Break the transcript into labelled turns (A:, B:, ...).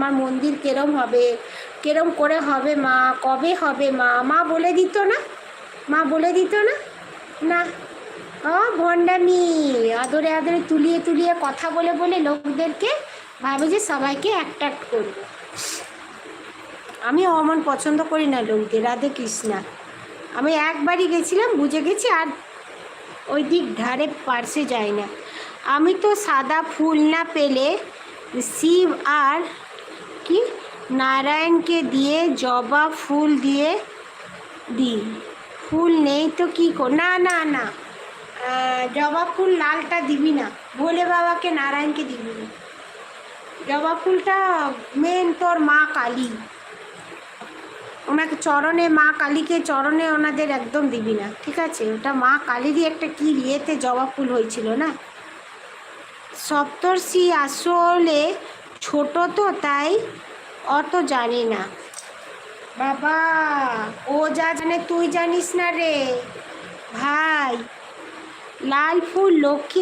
A: আমার মন্দির কেরম হবে, কেরম করে হবে মা, কবে হবে মা, মা বলে দিত না, মা বলে দিত না। না, ও ভণ্ডামি, আদরে আদরে তুলিয়ে তুলিয়ে কথা বলে বলে লোকদেরকে ভাবে যে সবাইকে অ্যাট্রাক্ট করবে। আমি অমন পছন্দ করি না লোকদের, রাধে কৃষ্ণা। আমি একবারই গেছিলাম, বুঝে গেছি, আর ওই দিক ধারে পার্সে যাই না। আমি তো সাদা ফুল না পেলে শিব আর কি নারায়ণকে দিয়ে জবা ফুল দিয়ে দিই। ফুল নেই তো কী কর, না না না, জবা ফুল লালটা দিবি না, ভোলে বাবাকে নারায়ণকে দিবি না। জবা ফুলটা মেন তোর মা কালী, ওনাকে চরণে, মা কালীকে চরণে ওনাদের একদম দিবি না, ঠিক আছে? ওটা মা কালীরই একটা কি ইয়েতে জবা ফুল হয়েছিল না। সপ্তর্ষি আসলে ছোট তো, তাই অত জানি না বাবা। ও যা জানে তুই জানিস না রে ভাই। লাল ফুল লক্ষ্মী